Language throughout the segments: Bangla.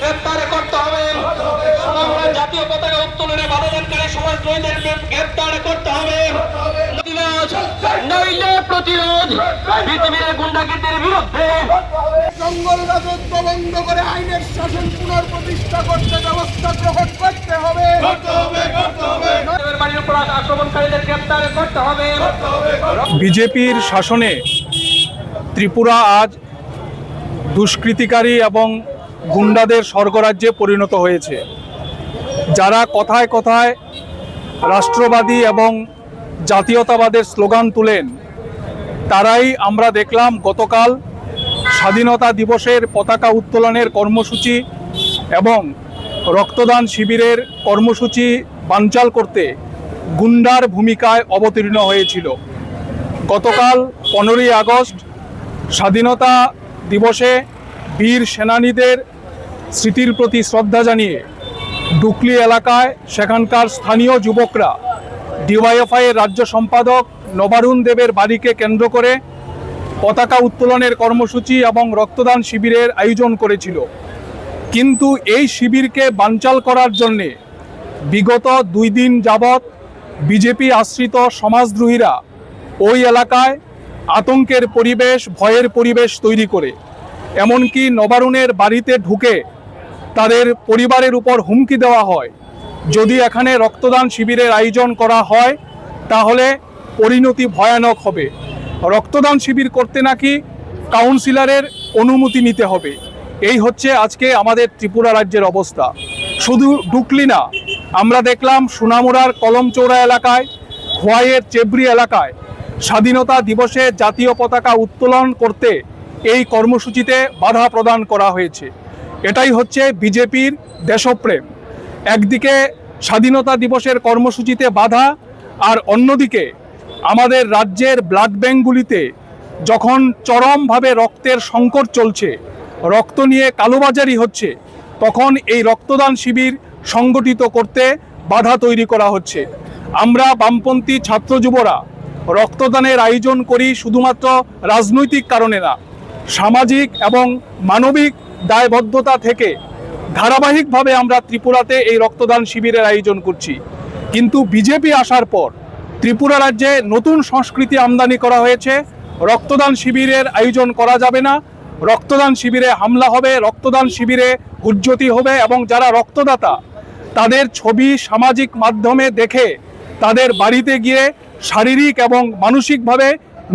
গ্রেপ্তার করতে হবে। জাতীয় পতাকা উত্তোলনে বাধাদানকারী সমাজদ্রোহীদের গ্রেপ্তার করতে হবে। নইলে প্রতিরোধ পৃথিবীর গুন্ডাগিরিদের বিরুদ্ধে। জঙ্গল রাজত্ব বন্ধ করে আইনের শাসন পুনঃপ্রতিষ্ঠা করতে ব্যবস্থা গ্রহণ করতে হবে। বাড়ির উপর আক্রমণকারীদের গ্রেপ্তার করতে হবে। বিজেপির শাসনে ত্রিপুরা আজ দুষ্কৃতিকারী এবং গুন্ডাদের স্বর্গরাজ্যে পরিণত হয়েছে। যারা কথায় কথায় রাষ্ট্রবাদী এবং জাতীয়তাবাদের স্লোগান তুলেন, তারাই আমরা দেখলাম গতকাল স্বাধীনতা দিবসের পতাকা উত্তোলনের কর্মসূচি এবং রক্তদান শিবিরের কর্মসূচি বানচাল করতে গুন্ডার ভূমিকায় অবতীর্ণ হয়েছিল। গতকাল 15ই আগস্ট স্বাধীনতা দিবসে বীর সেনানীদের স্মৃতির প্রতি শ্রদ্ধা জানিয়ে ডুকলি এলাকায় সেখানকার স্থানীয় যুবকরা ডিওয়াইএফআইয়ের রাজ্য সম্পাদক নবারুণ দেবের বাড়িকে কেন্দ্র করে পতাকা উত্তোলনের কর্মসূচি এবং রক্তদান শিবিরের আয়োজন করেছিল। কিন্তু এই শিবিরকে বানচাল করার জন্যে বিগত 2 দিন যাবৎ বিজেপি আশ্রিত সমাজদ্রোহীরা ওই এলাকায় আতঙ্কের পরিবেশ, ভয়ের পরিবেশ তৈরি করে এমনকি নবারুণের বাড়িতে ঢুকে তাদের পরিবারের উপর হুমকি দেওয়া হয়, যদি এখানে রক্তদান শিবিরের আয়োজন করা হয় তাহলে পরিণতি ভয়ানক হবে। রক্তদান শিবির করতে নাকি কাউন্সিলরের অনুমতি নিতে হবে। এই হচ্ছে আজকে আমাদের ত্রিপুরা রাজ্যের অবস্থা। শুধু ডুকলি না, আমরা দেখলাম সোনামুড়ার কলমচৌড়া এলাকায়, খোয়াইয়ের চেবরি এলাকায় স্বাধীনতা দিবসে জাতীয় পতাকা উত্তোলন করতে এই কর্মসূচিতে বাধা প্রদান করা হয়েছে। এটাই হচ্ছে বিজেপির দেশপ্রেম। একদিকে স্বাধীনতা দিবসের কর্মসূচিতে বাধা, আর অন্যদিকে আমাদের রাজ্যের ব্লাড ব্যাঙ্কগুলিতে যখন চরমভাবে রক্তের সংকট চলছে, রক্ত নিয়ে কালোবাজারি হচ্ছে, তখন এই রক্তদান শিবির সংগঠিত করতে বাধা তৈরি করা হচ্ছে। আমরা বামপন্থী ছাত্র যুবরা রক্তদানের আয়োজন করি শুধুমাত্র রাজনৈতিক কারণে না, সামাজিক এবং মানবিক দায়বদ্ধতা থেকে ধারাবাহিকভাবে আমরা ত্রিপুরাতে এই রক্তদান শিবিরের আয়োজন করছি। কিন্তু বিজেপি আসার পর ত্রিপুরা রাজ্যে নতুন সংস্কৃতি আমদানি করা হয়েছে। রক্তদান শিবিরের আয়োজন করা যাবে না, রক্তদান শিবিরে হামলা হবে, রক্তদান শিবিরে হুজ্জতি হবে এবং যারা রক্তদাতা তাদের ছবি সামাজিক মাধ্যমে দেখে তাদের বাড়িতে গিয়ে শারীরিক এবং মানসিকভাবে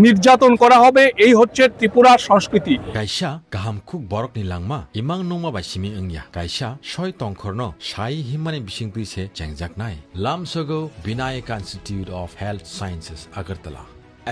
নির্যাতন করা হবে। এই হচ্ছে ত্রিপুরার সংস্কৃতি। কাইসা গাহাম খুক বরক নি langma imang nongma bai simi engya kaisa soi tongkhorno sai himani bising tuise chengjak nai lamsogo Vinayaka Institute of Health Sciences Agartala,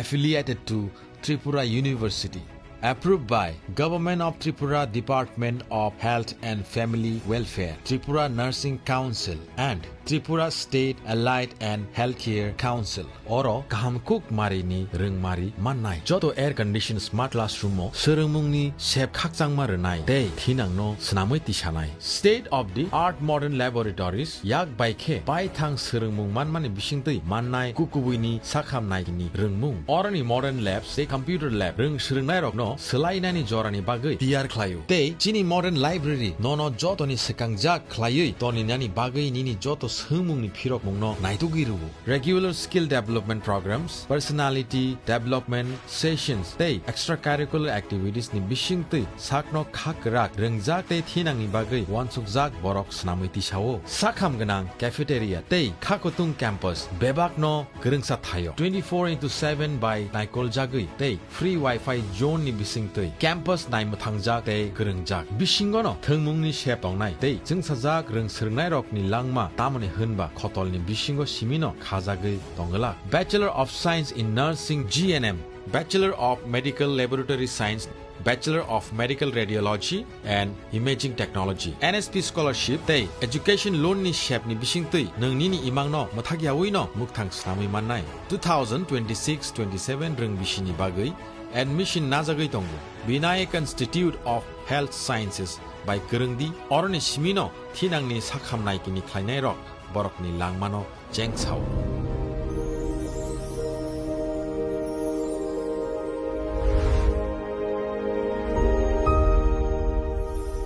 affiliated to Tripura University, approved by Government of Tripura Department of Health and Family Welfare, Tripura Nursing Council and Tripura State Allied and Healthcare Council. Oro gahamkuk mari ni rengmari mannai joto air condition smart classroom mo serengmungni sep khakjang marnai dei thinang no snamoi tisanai state of the art modern laboratories yak baikhe bai thang serengmung manmani bisingtei mannai kukubuini sakhamnai ni rengmung orani modern labs they computer lab reng serengnai rok no selainani jorani bagai tiar khlayo dei chini modern library nono jotoni sekangjak khlayoi toni nani bagai nini joto sumungni phirok mungno naitugiru regular skill development programs, personality development sessions tei extracurricular activities ni bisingtei sakno khakrak rengjak tei thinangni bagai wansukjak borok snamoi tisao sakham ganang cafeteria tei khakotung campus bebakno gerengsa thayo 24/7 by naikol jagui tei free wifi zone ni bisingtei campus naimuthangjak tei gerengjak bisingono thengmungni sep tongnai tei jengsajak reng serngnai rok ni langma tamoni hunba khotolni bisingo simino khajagui tongala Bachelor of Science in Nursing GNM, Bachelor of Medical Laboratory Science, Bachelor of Medical Radiology and Imaging Technology, NSP Scholarship tei Education Loan ni shep ni bisingtei nongni ni imang no mothagyawi no mukthang snamui mannai 2026-27 reng bisini bagai admission najagui tongo Vinayaka Institute of Health Sciences by Gerengdi oroni simino thinangni sakhamnai kini khlainai rok borokni langmano jengchao